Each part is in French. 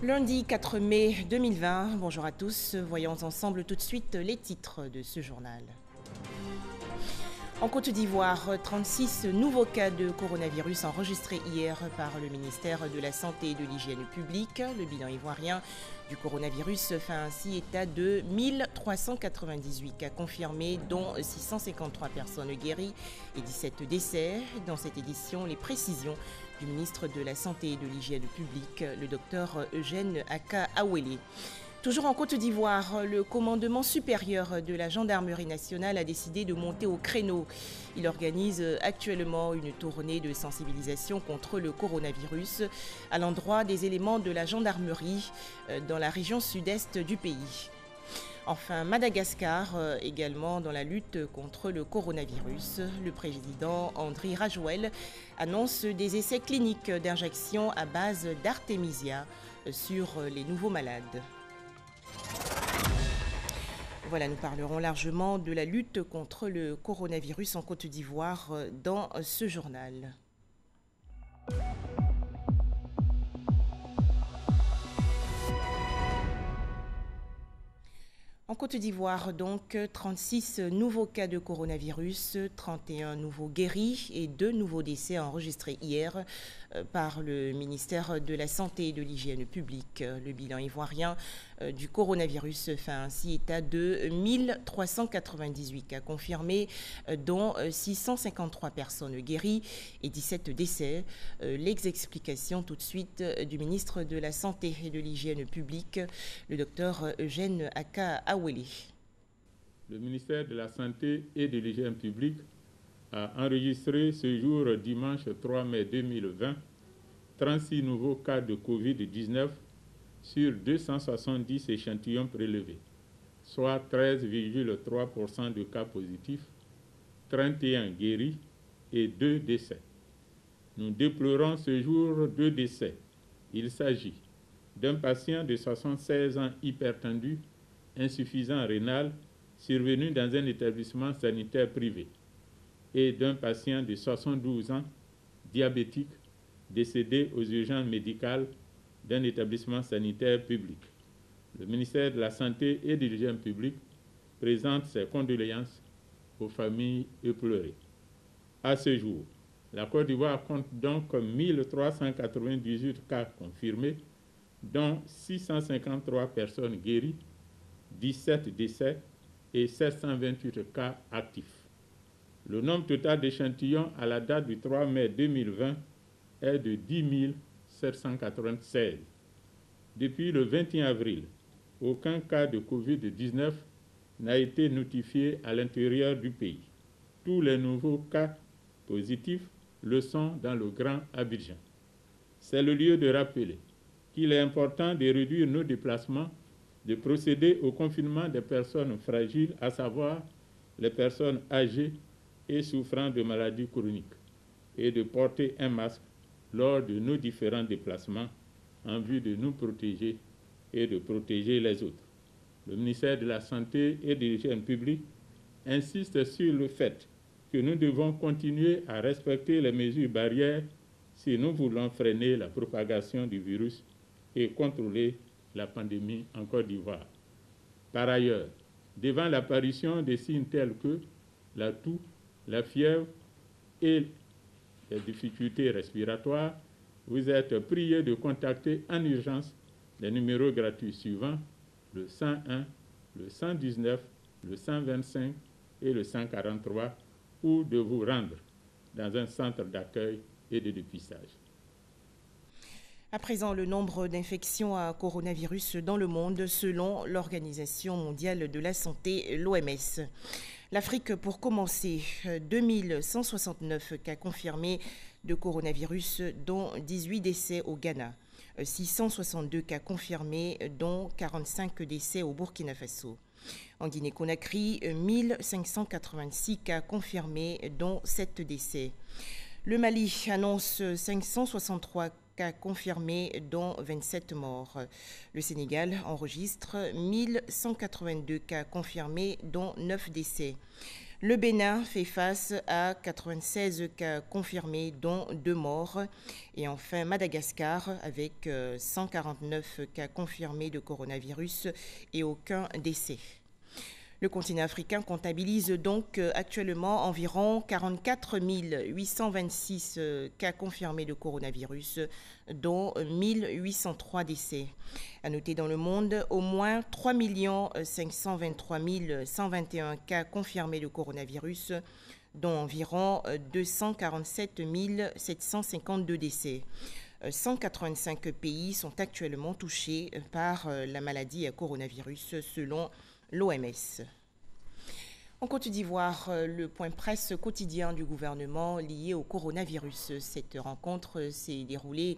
Lundi 4 mai 2020, bonjour à tous, voyons ensemble tout de suite les titres de ce journal. En Côte d'Ivoire, 36 nouveaux cas de coronavirus enregistrés hier par le ministère de la Santé et de l'Hygiène publique. Le bilan ivoirien du coronavirus fait ainsi état de 1398 cas confirmés, dont 653 personnes guéries et 17 décès. Dans cette édition, les précisions du ministre de la Santé et de l'Hygiène publique, le docteur Eugène Aka Awele. Toujours en Côte d'Ivoire, le commandement supérieur de la gendarmerie nationale a décidé de monter au créneau. Il organise actuellement une tournée de sensibilisation contre le coronavirus à l'endroit des éléments de la gendarmerie dans la région sud-est du pays. Enfin, Madagascar, également dans la lutte contre le coronavirus. Le président Andry Rajoelina annonce des essais cliniques d'injection à base d'artémisia sur les nouveaux malades. Voilà, nous parlerons largement de la lutte contre le coronavirus en Côte d'Ivoire dans ce journal. En Côte d'Ivoire, donc, 36 nouveaux cas de coronavirus, 31 nouveaux guéris et 2 nouveaux décès enregistrés hier par le ministère de la Santé et de l'Hygiène publique. Le bilan ivoirien du coronavirus fait ainsi état de 1398 cas confirmés, dont 653 personnes guéries et 17 décès. Les explications tout de suite du ministre de la Santé et de l'Hygiène publique, le docteur Eugène Aka Awele. Le ministère de la Santé et de l'Hygiène publique a enregistré ce jour, dimanche 3 mai 2020, 36 nouveaux cas de Covid-19 sur 270 échantillons prélevés, soit 13,3% de cas positifs, 31 guéris et 2 décès. Nous déplorons ce jour 2 décès. Il s'agit d'un patient de 76 ans hypertendu, insuffisant rénal, survenu dans un établissement sanitaire privé, et d'un patient de 72 ans, diabétique, décédé aux urgences médicales d'un établissement sanitaire public. Le ministère de la Santé et de l'Hygiène publique présente ses condoléances aux familles éplorées. À ce jour, la Côte d'Ivoire compte donc 1398 cas confirmés, dont 653 personnes guéries, 17 décès et 728 cas actifs. Le nombre total d'échantillons à la date du 3 mai 2020 est de 10 796. Depuis le 21 avril, aucun cas de Covid-19 n'a été notifié à l'intérieur du pays. Tous les nouveaux cas positifs le sont dans le Grand Abidjan. C'est le lieu de rappeler qu'il est important de réduire nos déplacements, de procéder au confinement des personnes fragiles, à savoir les personnes âgées et souffrant de maladies chroniques, et de porter un masque lors de nos différents déplacements en vue de nous protéger et de protéger les autres. Le ministère de la Santé et de l'Hygiène publique insiste sur le fait que nous devons continuer à respecter les mesures barrières si nous voulons freiner la propagation du virus et contrôler la pandémie en Côte d'Ivoire. Par ailleurs, devant l'apparition de signes tels que la toux, la fièvre et les difficultés respiratoires, vous êtes priés de contacter en urgence les numéros gratuits suivants, le 101, le 119, le 125 et le 143, ou de vous rendre dans un centre d'accueil et de dépistage. À présent, le nombre d'infections à coronavirus dans le monde selon l'Organisation mondiale de la santé, l'OMS. L'Afrique, pour commencer, 2169 cas confirmés de coronavirus, dont 18 décès au Ghana, 662 cas confirmés, dont 45 décès au Burkina Faso. En Guinée-Conakry, 1586 cas confirmés, dont 7 décès. Le Mali annonce 563 cas confirmés, dont 27 morts. Le Sénégal enregistre 1182 cas confirmés, dont 9 décès. Le Bénin fait face à 96 cas confirmés, dont 2 morts. Et enfin, Madagascar, avec 149 cas confirmés de coronavirus et aucun décès. Le continent africain comptabilise donc actuellement environ 44 826 cas confirmés de coronavirus, dont 1803 décès. À noter dans le monde, au moins 3 523 121 cas confirmés de coronavirus, dont environ 247 752 décès. 185 pays sont actuellement touchés par la maladie à coronavirus, selon l'OMS. En Côte d'Ivoire, le point presse quotidien du gouvernement lié au coronavirus. Cette rencontre s'est déroulée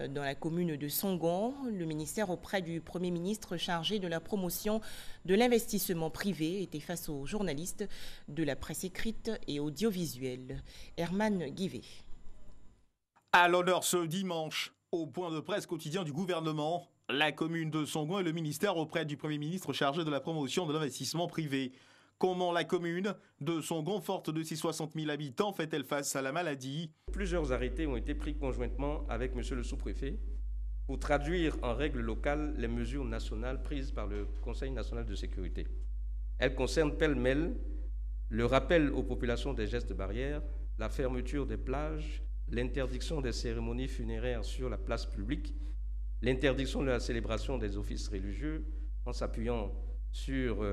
dans la commune de Songon. Le ministère auprès du Premier ministre chargé de la promotion de l'investissement privé était face aux journalistes de la presse écrite et audiovisuelle. Herman Guivet. À l'honneur ce dimanche, au point de presse quotidien du gouvernement, la commune de Songon et le ministère auprès du Premier ministre chargé de la promotion de l'investissement privé. Comment la commune de Songon, forte de ses 60 000 habitants, fait-elle face à la maladie? Plusieurs arrêtés ont été pris conjointement avec M. le sous-préfet pour traduire en règle locale les mesures nationales prises par le Conseil national de sécurité. Elles concernent pêle-mêle le rappel aux populations des gestes barrières, la fermeture des plages, l'interdiction des cérémonies funéraires sur la place publique, l'interdiction de la célébration des offices religieux en s'appuyant sur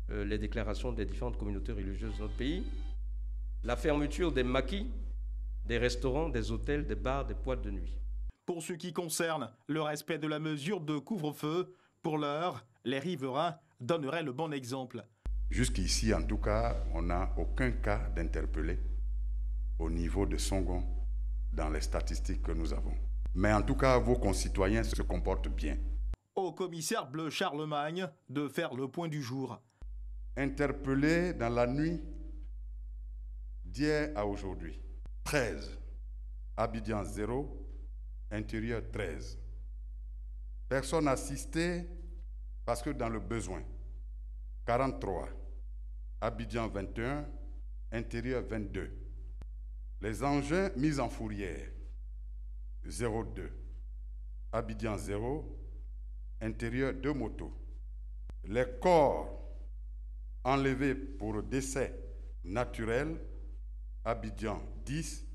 les déclarations des différentes communautés religieuses de notre pays, la fermeture des maquis, des restaurants, des hôtels, des bars, des boîtes de nuit. Pour ce qui concerne le respect de la mesure de couvre-feu, pour l'heure, les riverains donneraient le bon exemple. Jusqu'ici, en tout cas, on n'a aucun cas d'interpellé au niveau de Songon dans les statistiques que nous avons. Mais en tout cas, vos concitoyens se comportent bien. Au commissaire Bleu Charlemagne de faire le point du jour. Interpellés dans la nuit d'hier à aujourd'hui. 13. Abidjan 0, intérieur 13. Personnes assistées parce que dans le besoin. 43. Abidjan 21, intérieur 22. Les engins mis en fourrière. 02. Abidjan 0, intérieur 2 motos. Les corps enlevés pour décès naturel, Abidjan 10,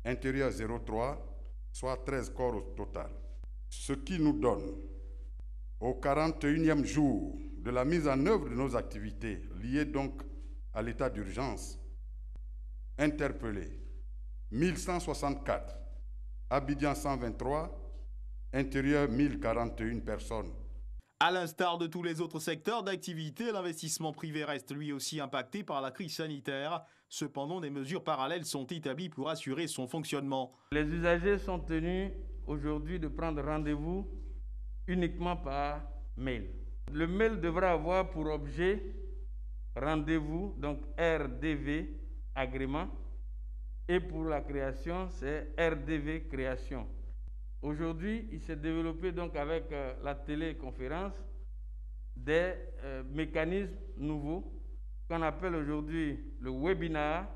intérieur 03, soit 13 corps au total. Ce qui nous donne, au 41e jour de la mise en œuvre de nos activités, liées donc à l'état d'urgence, interpellés 1164, Abidjan 123, intérieur 1041 personnes. À l'instar de tous les autres secteurs d'activité, l'investissement privé reste lui aussi impacté par la crise sanitaire. Cependant, des mesures parallèles sont établies pour assurer son fonctionnement. Les usagers sont tenus aujourd'hui de prendre rendez-vous uniquement par mail. Le mail devra avoir pour objet rendez-vous, donc RDV, agrément, et pour la création, c'est RDV, création. Aujourd'hui, il s'est développé donc avec la téléconférence des mécanismes nouveaux qu'on appelle aujourd'hui le webinar,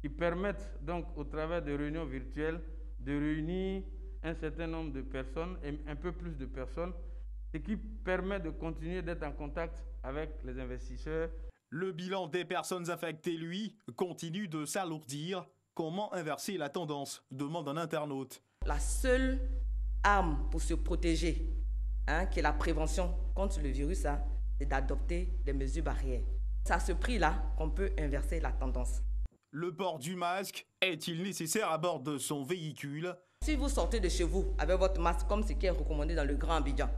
qui permettent donc au travers de réunions virtuelles de réunir un certain nombre de personnes et un peu plus de personnes, ce qui permet de continuer d'être en contact avec les investisseurs. Le bilan des personnes affectées, lui, continue de s'alourdir. Comment inverser la tendance? Demande un internaute. La seule arme pour se protéger, qui est la prévention contre le virus, c'est d'adopter des mesures barrières. C'est à ce prix-là qu'on peut inverser la tendance. Le port du masque est-il nécessaire à bord de son véhicule? Si vous sortez de chez vous avec votre masque, comme ce qui est recommandé dans le Grand Abidjan,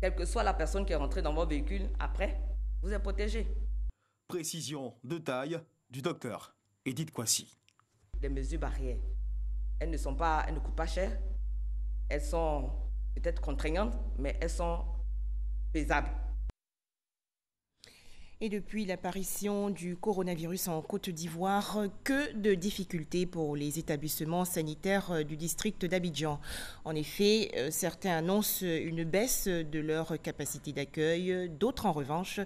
quelle que soit la personne qui est rentrée dans votre véhicule, après, vous êtes protégé. Précision de taille du docteur Edith Kwasi. Les mesures barrières, elles ne coûtent pas cher, elles sont peut-être contraignantes, mais elles sont faisables. Et depuis l'apparition du coronavirus en Côte d'Ivoire, que de difficultés pour les établissements sanitaires du district d'Abidjan. En effet, certains annoncent une baisse de leur capacité d'accueil. D'autres, en revanche,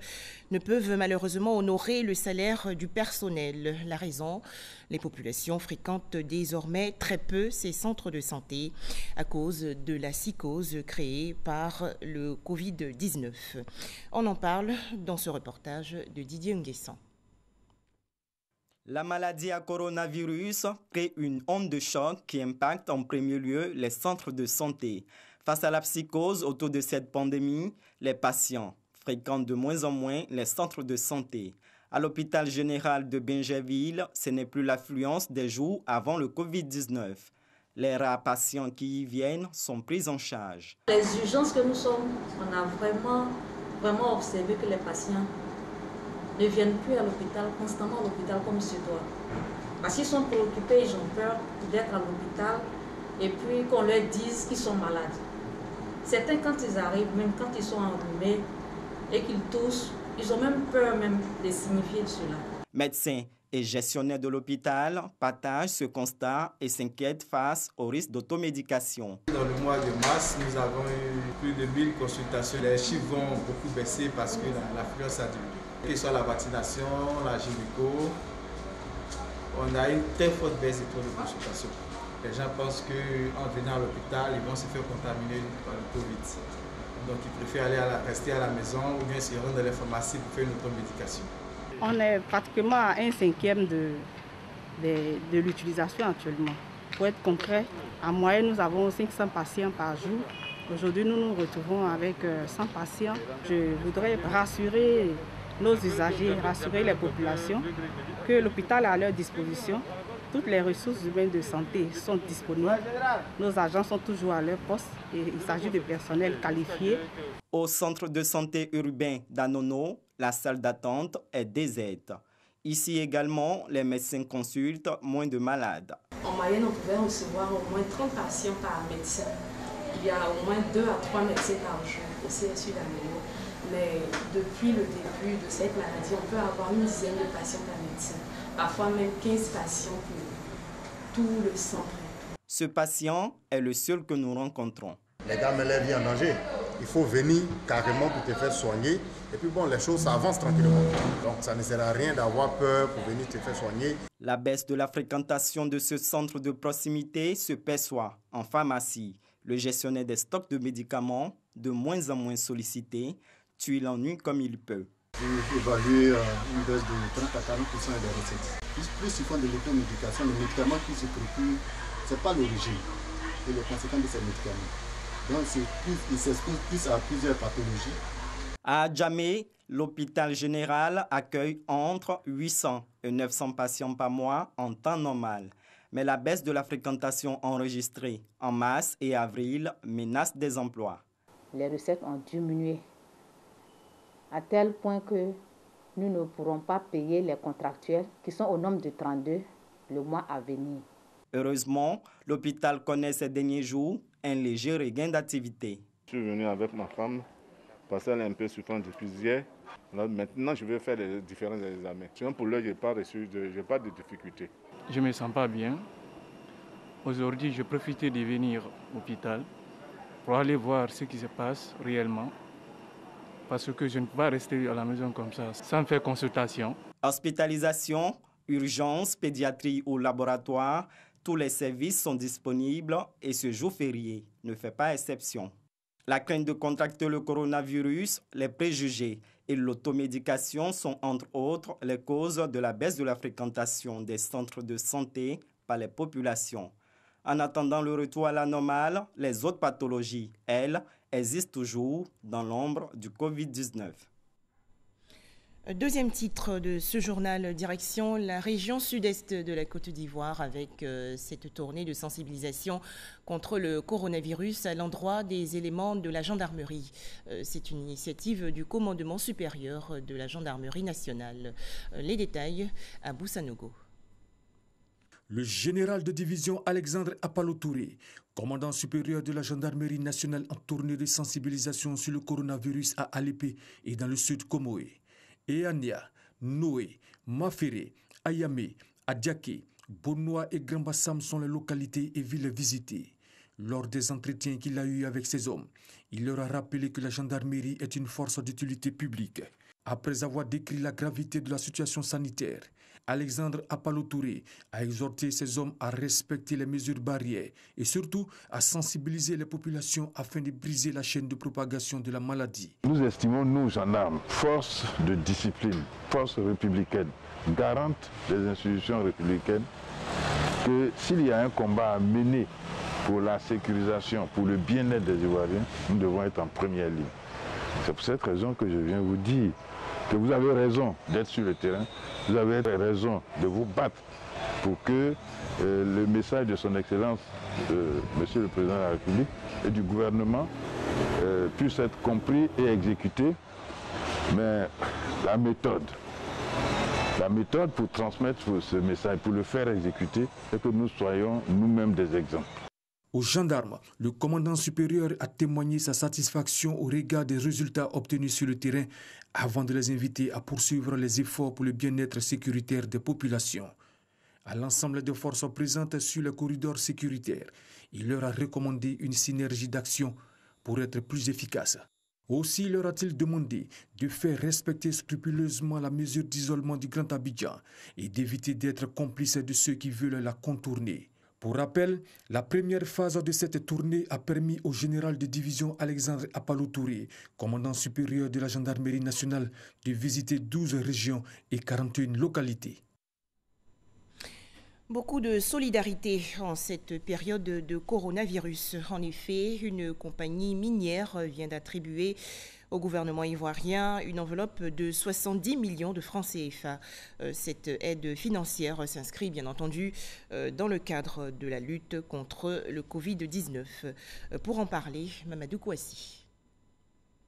ne peuvent malheureusement honorer le salaire du personnel. La raison, les populations fréquentent désormais très peu ces centres de santé à cause de la psychose créée par le Covid-19. On en parle dans ce reportage de Didier Nguessan. La maladie à coronavirus crée une onde de choc qui impacte en premier lieu les centres de santé. Face à la psychose autour de cette pandémie, les patients fréquentent de moins en moins les centres de santé. À l'hôpital général de Bingerville, ce n'est plus l'affluence des jours avant le Covid-19. Les rares patients qui y viennent sont pris en charge. Les urgences que nous sommes, on a vraiment observé que les patients ne viennent plus à l'hôpital, constamment à l'hôpital comme se doit. Parce qu'ils sont préoccupés, ils ont peur d'être à l'hôpital et puis qu'on leur dise qu'ils sont malades. Certains, quand ils arrivent, même quand ils sont enrhumés et qu'ils toussent, ils ont même peur de signifier cela. Médecins et gestionnaires de l'hôpital partagent ce constat et s'inquiètent face au risque d'automédication. Dans le mois de mars, nous avons eu plus de 1000 consultations. Les chiffres vont beaucoup baisser parce que l'affluence a diminué. Que ce soit la vaccination, la gynéco, on a une très forte baisse des taux de consultation. Les gens pensent qu'en venant à l'hôpital, ils vont se faire contaminer par le Covid. Donc ils préfèrent rester à la maison ou bien se rendre dans les pharmacies pour faire une automédication. On est pratiquement à 1/5 de l'utilisation actuellement. Pour être concret, en moyenne, nous avons 500 patients par jour. Aujourd'hui, nous nous retrouvons avec 100 patients. Je voudrais rassurer nos usagers, rassurer les populations que l'hôpital est à leur disposition. Toutes les ressources humaines de santé sont disponibles. Nos agents sont toujours à leur poste et il s'agit de personnel qualifié. Au centre de santé urbain d'Anono, la salle d'attente est déserte. Ici également, les médecins consultent moins de malades. En moyenne, on pouvait recevoir au moins 30 patients par médecin. Il y a au moins 2 à 3 médecins par jour au CSU d'Anono. Mais depuis le début de cette maladie, on peut avoir une dizaine de patients par médecin. Parfois même 15 patients pour tout le centre. Ce patient est le seul que nous rencontrons. Les gars mettent leur vie en danger. Il faut venir carrément pour te faire soigner. Et puis bon, les choses ça avance tranquillement. Donc ça ne sert à rien d'avoir peur pour venir te faire soigner. La baisse de la fréquentation de ce centre de proximité se perçoit en pharmacie. Le gestionnaire des stocks de médicaments, de moins en moins sollicité, tue l'ennui comme il peut. Évaluer une baisse de 30 à 40% des recettes. Plus ils font de l'automédication, les médicaments qui se procurent, ce n'est pas l'origine et les conséquences de ces médicaments. Donc ils s'exposent plus à plusieurs pathologies. À Adjamé, l'hôpital général accueille entre 800 et 900 patients par mois en temps normal. Mais la baisse de la fréquentation enregistrée en mars et avril menace des emplois. Les recettes ont diminué à tel point que nous ne pourrons pas payer les contractuels qui sont au nombre de 32 le mois à venir. Heureusement, l'hôpital connaît ces derniers jours un léger regain d'activité. Je suis venu avec ma femme parce qu'elle est un peu souffrante depuis hier. Maintenant, je vais faire les différents examens. Sinon, pour l'heure, je n'ai pas de difficultés. Je ne me sens pas bien. Aujourd'hui, j'ai profité de venir à l'hôpital pour aller voir ce qui se passe réellement. Parce que je ne peux pas rester à la maison comme ça, sans faire consultation. Hospitalisation, urgence, pédiatrie ou laboratoire, tous les services sont disponibles et ce jour férié ne fait pas exception. La crainte de contracter le coronavirus, les préjugés et l'automédication sont entre autres les causes de la baisse de la fréquentation des centres de santé par les populations. En attendant le retour à la normale, les autres pathologies, elles, existent toujours dans l'ombre du Covid-19. Deuxième titre de ce journal, direction la région sud-est de la Côte d'Ivoire avec cette tournée de sensibilisation contre le coronavirus à l'endroit des éléments de la gendarmerie. C'est une initiative du commandement supérieur de la gendarmerie nationale. Les détails à Boussanogo. Le général de division Alexandre Apalo-Touré, commandant supérieur de la gendarmerie nationale en tournée de sensibilisation sur le coronavirus à Alépé et dans le sud Comoé. Eania, Noé, Maféré, Ayamé, Adiaké, Bonois et Grand Bassam sont les localités et villes visitées. Lors des entretiens qu'il a eus avec ces hommes, il leur a rappelé que la gendarmerie est une force d'utilité publique. Après avoir décrit la gravité de la situation sanitaire, Alexandre Apalo-Touré a exhorté ces hommes à respecter les mesures barrières et surtout à sensibiliser les populations afin de briser la chaîne de propagation de la maladie. Nous estimons, nous gendarmes, force de discipline, force républicaine, garante des institutions républicaines, que s'il y a un combat à mener pour la sécurisation, pour le bien-être des Ivoiriens, nous devons être en première ligne. C'est pour cette raison que je viens vous dire que vous avez raison d'être sur le terrain, vous avez raison de vous battre pour que le message de son Excellence, Monsieur le Président de la République et du gouvernement puisse être compris et exécuté. Mais la méthode pour transmettre ce message, pour le faire exécuter, c'est que nous soyons nous-mêmes des exemples. Aux gendarmes, le commandant supérieur a témoigné sa satisfaction au regard des résultats obtenus sur le terrain avant de les inviter à poursuivre les efforts pour le bien-être sécuritaire des populations. À l'ensemble des forces présentes sur le corridor sécuritaire, il leur a recommandé une synergie d'action pour être plus efficace. Aussi leur a-t-il demandé de faire respecter scrupuleusement la mesure d'isolement du Grand Abidjan et d'éviter d'être complices de ceux qui veulent la contourner. Pour rappel, la première phase de cette tournée a permis au général de division Alexandre Apalo-Touré, commandant supérieur de la gendarmerie nationale, de visiter 12 régions et 41 localités. Beaucoup de solidarité en cette période de coronavirus. En effet, une compagnie minière vient d'attribuer au gouvernement ivoirien une enveloppe de 70 millions de francs CFA. Cette aide financière s'inscrit bien entendu dans le cadre de la lutte contre le Covid-19. Pour en parler, Mamadou Kouassi.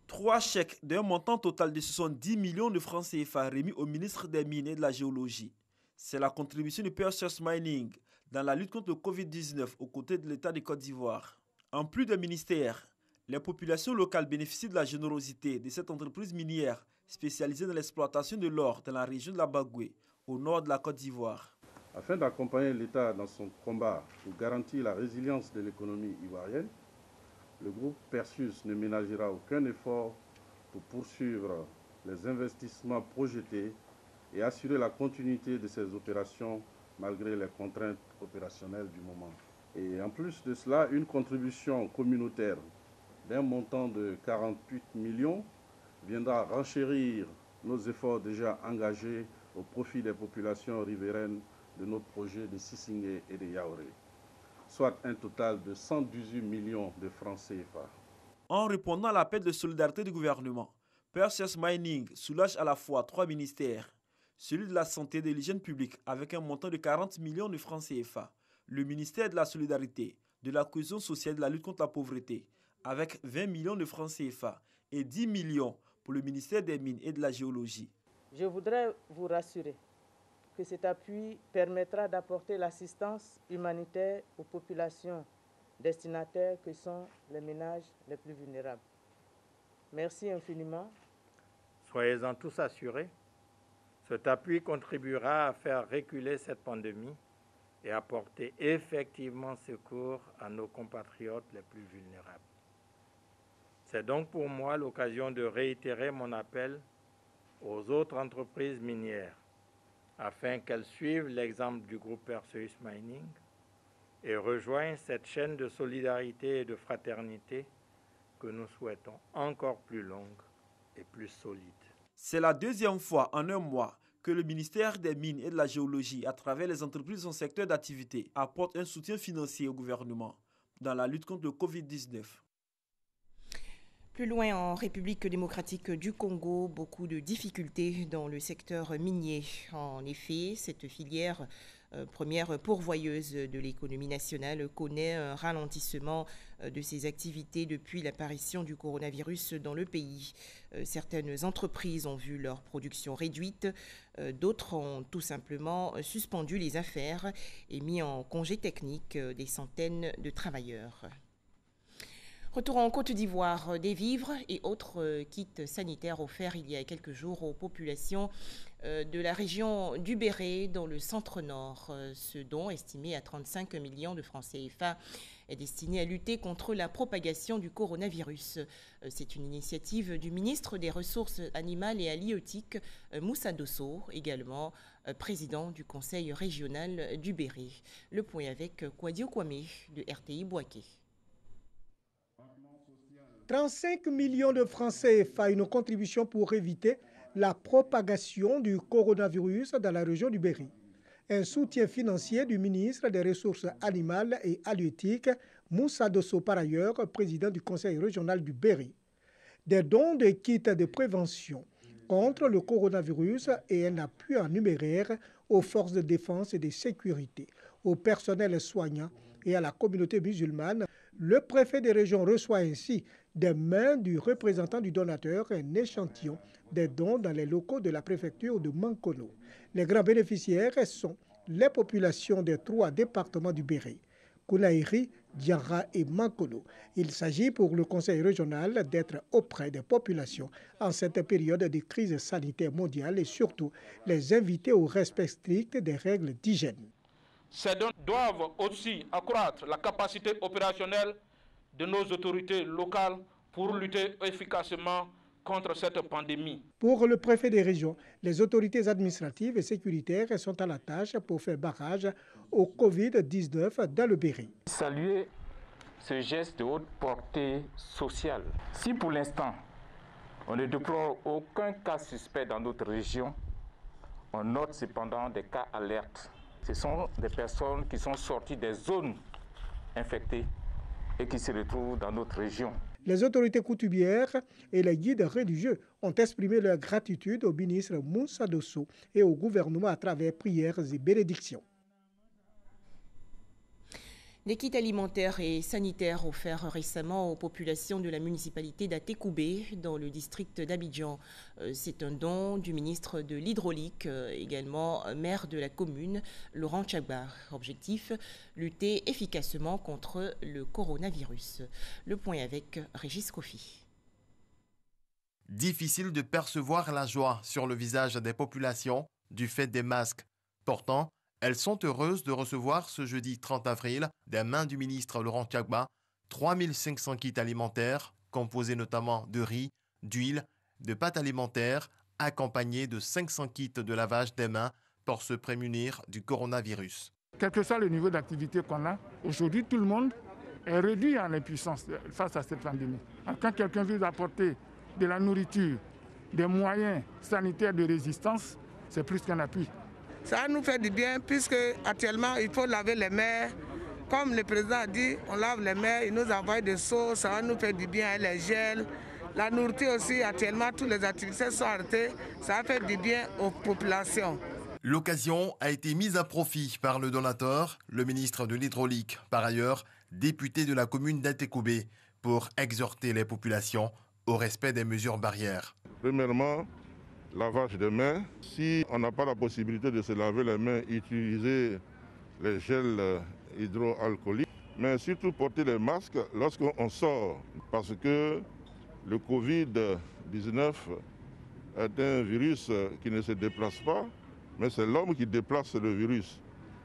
3 chèques d'un montant total de 70 millions de francs CFA remis au ministre des Mines et de la Géologie. C'est la contribution du Perseus Mining dans la lutte contre le Covid-19 aux côtés de l'État de Côte d'Ivoire. En plus des ministères, les populations locales bénéficient de la générosité de cette entreprise minière spécialisée dans l'exploitation de l'or dans la région de la Bagoué, au nord de la Côte d'Ivoire. Afin d'accompagner l'État dans son combat pour garantir la résilience de l'économie ivoirienne, le groupe Perseus ne ménagera aucun effort pour poursuivre les investissements projetés et assurer la continuité de ces opérations malgré les contraintes opérationnelles du moment. Et en plus de cela, une contribution communautaire d'un montant de 48 millions viendra renchérir nos efforts déjà engagés au profit des populations riveraines de nos projets de Sisingé et de Yaouré, soit un total de 118 millions de francs CFA. En répondant à l'appel de solidarité du gouvernement, Perseus Mining soulage à la fois 3 ministères, celui de la santé et de l'hygiène publique avec un montant de 40 millions de francs CFA, le ministère de la solidarité, de la cohésion sociale et de la lutte contre la pauvreté avec 20 millions de francs CFA et 10 millions pour le ministère des Mines et de la Géologie. Je voudrais vous rassurer que cet appui permettra d'apporter l'assistance humanitaire aux populations destinataires que sont les ménages les plus vulnérables. Merci infiniment. Soyez-en tous assurés, cet appui contribuera à faire reculer cette pandémie et apporter effectivement secours à nos compatriotes les plus vulnérables. C'est donc pour moi l'occasion de réitérer mon appel aux autres entreprises minières afin qu'elles suivent l'exemple du groupe Perseus Mining et rejoignent cette chaîne de solidarité et de fraternité que nous souhaitons encore plus longue et plus solide. C'est la deuxième fois en un mois que le ministère des Mines et de la Géologie, à travers les entreprises de son secteur d'activité, apporte un soutien financier au gouvernement dans la lutte contre le Covid-19. Plus loin, en République démocratique du Congo, beaucoup de difficultés dans le secteur minier. En effet, cette filière, première pourvoyeuse de l'économie nationale, connaît un ralentissement de ses activités depuis l'apparition du coronavirus dans le pays. Certaines entreprises ont vu leur production réduite, d'autres ont tout simplement suspendu les affaires et mis en congé technique des centaines de travailleurs. Retour en Côte d'Ivoire, des vivres et autres kits sanitaires offerts il y a quelques jours aux populations de la région du Béret dans le centre-nord. Ce don, estimé à 35 millions de francs CFA, est destiné à lutter contre la propagation du coronavirus. C'est une initiative du ministre des Ressources animales et halieutiques, Moussa Dosso, également président du conseil régional du Béret. Le point avec Kwadio Kwame de RTI Boaké. 35 millions de francs CFA, une contribution pour éviter la propagation du coronavirus dans la région du Béret. Un soutien financier du ministre des Ressources animales et halieutiques, Moussa Dosso, par ailleurs, président du conseil régional du Béret. Des dons de kits de prévention contre le coronavirus et un appui en numéraire aux forces de défense et de sécurité, au personnel soignant et à la communauté musulmane. Le préfet des régions reçoit ainsi des mains du représentant du donateur un échantillon des dons dans les locaux de la préfecture de Mankono. Les grands bénéficiaires sont les populations des 3 départements du Béret, Kounaïri, Diarra et Mankono. Il s'agit pour le conseil régional d'être auprès des populations en cette période de crise sanitaire mondiale et surtout les inviter au respect strict des règles d'hygiène. Ces dons doivent aussi accroître la capacité opérationnelle de nos autorités locales pour lutter efficacement contre cette pandémie. Pour le préfet des régions, les autorités administratives et sécuritaires sont à la tâche pour faire barrage au Covid-19 dans le Béret. Saluer ce geste de haute portée sociale. Si pour l'instant, on ne déplore aucun cas suspect dans notre région, on note cependant des cas alertes. Ce sont des personnes qui sont sorties des zones infectées et qui se retrouvent dans notre région. Les autorités coutumières et les guides religieux ont exprimé leur gratitude au ministre Moussa Dosso et au gouvernement à travers prières et bénédictions. Des kits alimentaires et sanitaires offerts récemment aux populations de la municipalité d'Atekoubé dans le district d'Abidjan. C'est un don du ministre de l'Hydraulique, également maire de la commune, Laurent Tchagbar. Objectif, lutter efficacement contre le coronavirus. Le point avec Régis Kofi. Difficile de percevoir la joie sur le visage des populations du fait des masques. Pourtant, elles sont heureuses de recevoir ce jeudi 30 avril, des mains du ministre Laurent Tchagba, 3500 kits alimentaires, composés notamment de riz, d'huile, de pâtes alimentaires, accompagnés de 500 kits de lavage des mains pour se prémunir du coronavirus. Quel que soit le niveau d'activité qu'on a, aujourd'hui tout le monde est réduit en impuissance face à cette pandémie. Quand quelqu'un veut apporter de la nourriture, des moyens sanitaires de résistance, c'est plus qu'un appui. Ça nous fait du bien puisque actuellement il faut laver les mains. Comme le président a dit, on lave les mains, il nous envoie des seaux, ça va nous faire du bien, les gels. La nourriture aussi, actuellement, toutes les activités sont arrêtées, ça va faire du bien aux populations. L'occasion a été mise à profit par le donateur, le ministre de l'Hydraulique, par ailleurs député de la commune d'Atekoubé, pour exhorter les populations au respect des mesures barrières. Premièrement, lavage des mains. Si on n'a pas la possibilité de se laver les mains, utiliser les gels hydroalcooliques. Mais surtout porter les masques lorsqu'on sort. Parce que le Covid-19 est un virus qui ne se déplace pas, mais c'est l'homme qui déplace le virus.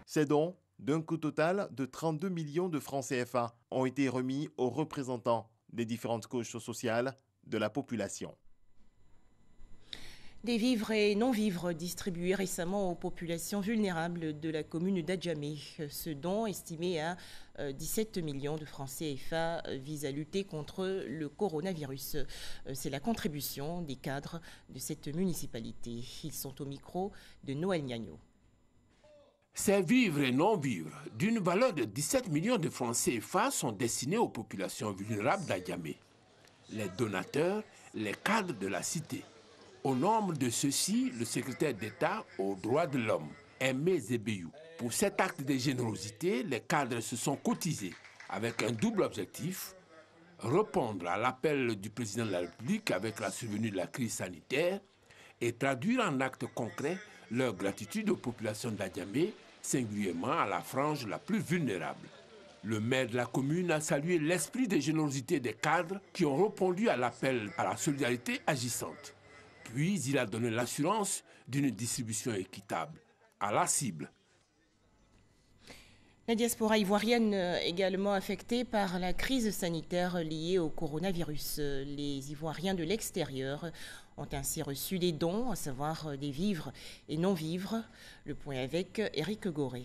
Ces dons, d'un coût total de 32 millions de francs CFA, ont été remis aux représentants des différentes couches sociales de la population. Des vivres et non-vivres distribués récemment aux populations vulnérables de la commune d'Adjamé. Ce don, estimé à 17 millions de francs CFA, vise à lutter contre le coronavirus. C'est la contribution des cadres de cette municipalité. Ils sont au micro de Noël Niagno. Ces vivres et non-vivres d'une valeur de 17 millions de francs CFA sont destinés aux populations vulnérables d'Adjamé. Les donateurs, les cadres de la cité. Au nombre de ceux-ci, le secrétaire d'État aux droits de l'homme, Aimé Zébéyou. Pour cet acte de générosité, les cadres se sont cotisés avec un double objectif, répondre à l'appel du président de la République avec la survenue de la crise sanitaire et traduire en actes concrets leur gratitude aux populations d'Adjamé, singulièrement à la frange la plus vulnérable. Le maire de la commune a salué l'esprit de générosité des cadres qui ont répondu à l'appel à la solidarité agissante. Puis il a donné l'assurance d'une distribution équitable à la cible. La diaspora ivoirienne également affectée par la crise sanitaire liée au coronavirus. Les Ivoiriens de l'extérieur ont ainsi reçu des dons, à savoir des vivres et non-vivres. Le point avec Éric Goré.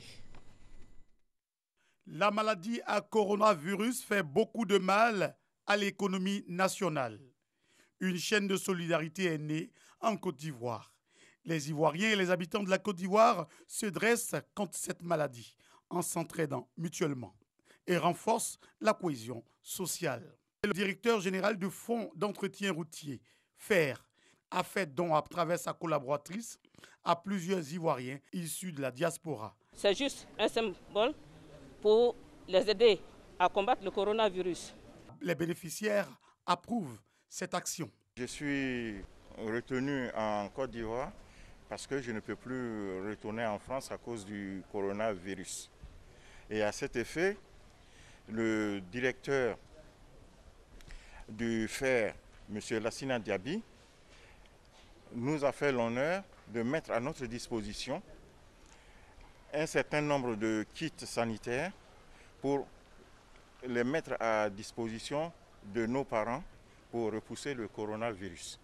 La maladie à coronavirus fait beaucoup de mal à l'économie nationale. Une chaîne de solidarité est née en Côte d'Ivoire. Les Ivoiriens et les habitants de la Côte d'Ivoire se dressent contre cette maladie en s'entraidant mutuellement et renforcent la cohésion sociale. Le directeur général du Fonds d'entretien routier, FER, a fait don à travers sa collaboratrice à plusieurs Ivoiriens issus de la diaspora. C'est juste un symbole pour les aider à combattre le coronavirus. Les bénéficiaires approuvent cette action. Je suis retenu en Côte d'Ivoire parce que je ne peux plus retourner en France à cause du coronavirus. Et à cet effet, le directeur du FER, M. Lassina Diaby, nous a fait l'honneur de mettre à notre disposition un certain nombre de kits sanitaires pour les mettre à disposition de nos parents pour repousser le coronavirus.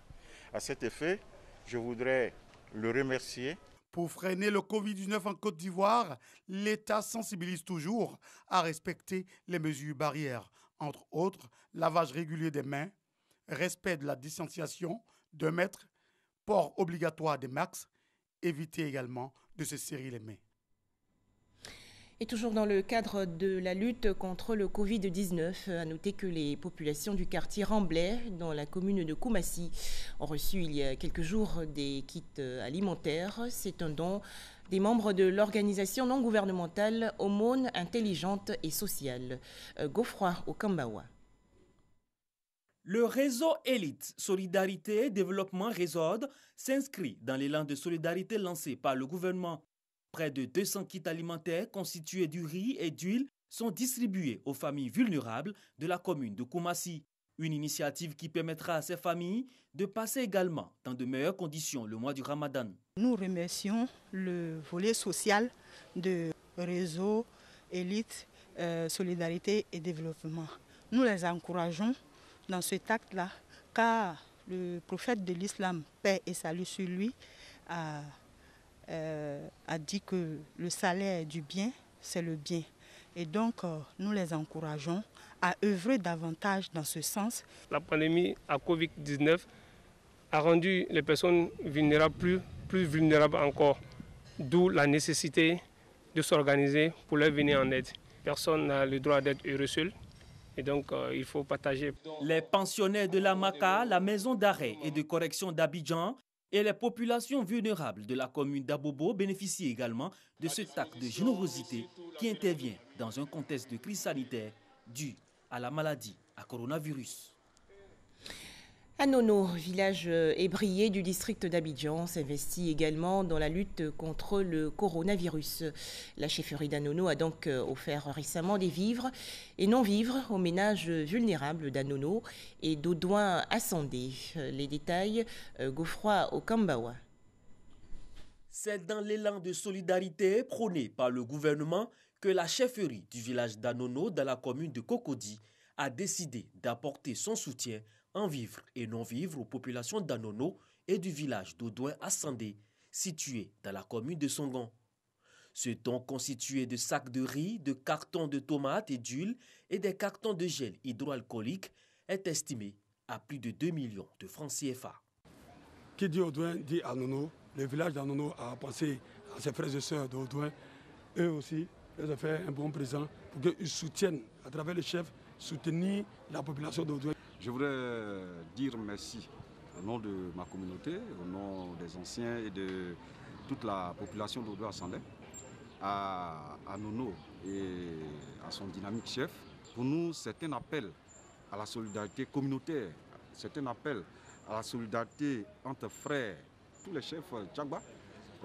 À cet effet, je voudrais le remercier. Pour freiner le Covid-19 en Côte d'Ivoire, l'État sensibilise toujours à respecter les mesures barrières, entre autres lavage régulier des mains, respect de la distanciation d'1 mètre, port obligatoire des masques, éviter également de se serrer les mains. Et toujours dans le cadre de la lutte contre le Covid-19, à noter que les populations du quartier Remblai, dans la commune de Koumassi, ont reçu il y a quelques jours des kits alimentaires. C'est un don des membres de l'organisation non gouvernementale Aumône intelligente et sociale. Geoffroy Okambawa. Le réseau Élite Solidarité Développement Résode s'inscrit dans l'élan de solidarité lancé par le gouvernement. Près de 200 kits alimentaires constitués du riz et d'huile sont distribués aux familles vulnérables de la commune de Koumassi. Une initiative qui permettra à ces familles de passer également dans de meilleures conditions le mois du Ramadan. Nous remercions le volet social de réseau Élite Solidarité et Développement. Nous les encourageons dans cet acte-là, car le prophète de l'islam, paix et salut sur lui, a dit que le salaire du bien, c'est le bien. Et donc, nous les encourageons à œuvrer davantage dans ce sens. La pandémie à Covid-19 a rendu les personnes vulnérables plus vulnérables encore, d'où la nécessité de s'organiser pour leur venir en aide. Personne n'a le droit d'être heureux seul. Et donc, il faut partager. Les pensionnaires de la MACA, la maison d'arrêt et de correction d'Abidjan et les populations vulnérables de la commune d'Abobo bénéficient également de cet acte de générosité qui intervient dans un contexte de crise sanitaire due à la maladie à coronavirus. Anono, village ébrié du district d'Abidjan, s'investit également dans la lutte contre le coronavirus. La chefferie d'Anono a donc offert récemment des vivres et non-vivres aux ménages vulnérables d'Anono et d'Audouin à Sandé. Les détails, Geoffroy Okambawa. C'est dans l'élan de solidarité prôné par le gouvernement que la chefferie du village d'Anono dans la commune de Cocody a décidé d'apporter son soutien en vivres et non-vivres aux populations d'Anono et du village d'Audouin à Sandé, situé dans la commune de Songon. Ce don constitué de sacs de riz, de cartons de tomates et d'huile et des cartons de gel hydroalcoolique est estimé à plus de 2 millions de francs CFA. Qui dit Audouin dit Anono. Le village d'Anono a pensé à ses frères et sœurs d'Audouin. Eux aussi, ils ont fait un bon présent pour qu'ils soutiennent, à travers le chef, soutenir la population d'Audouin. Je voudrais dire merci au nom de ma communauté, au nom des anciens et de toute la population d'Audouin à Sandé, à Nono et à son dynamique chef. Pour nous, c'est un appel à la solidarité communautaire, c'est un appel à la solidarité entre frères, tous les chefs Tchagba,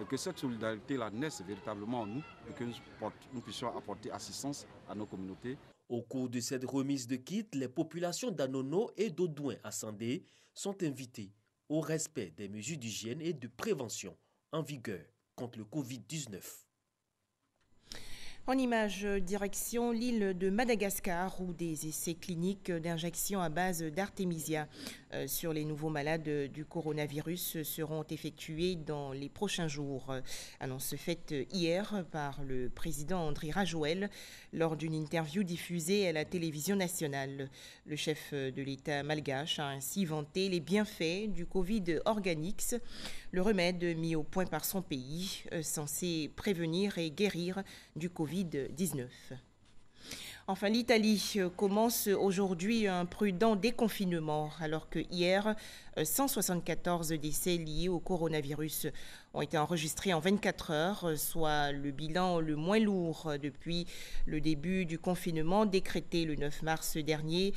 que cette solidarité-là naisse véritablement en nous et que nous puissions apporter assistance à nos communautés. Au cours de cette remise de kits, les populations d'Anono et d'Audouin à Sandé sont invitées au respect des mesures d'hygiène et de prévention en vigueur contre le Covid-19. En image, direction l'île de Madagascar où des essais cliniques d'injection à base d'artémisia sur les nouveaux malades du coronavirus seront effectués dans les prochains jours. Annonce faite hier par le président Andry Rajoelina lors d'une interview diffusée à la télévision nationale. Le chef de l'État malgache a ainsi vanté les bienfaits du Covid Organix, le remède mis au point par son pays, censé prévenir et guérir du Covid-19. Enfin, l'Italie commence aujourd'hui un prudent déconfinement, alors que hier, 174 décès liés au coronavirus ont été enregistrés en 24 heures, soit le bilan le moins lourd depuis le début du confinement décrété le 9 mars dernier.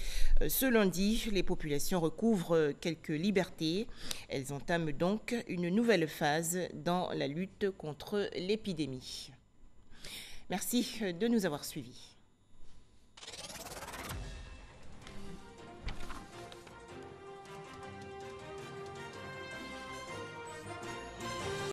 Ce lundi, les populations recouvrent quelques libertés. Elles entament donc une nouvelle phase dans la lutte contre l'épidémie. Merci de nous avoir suivis.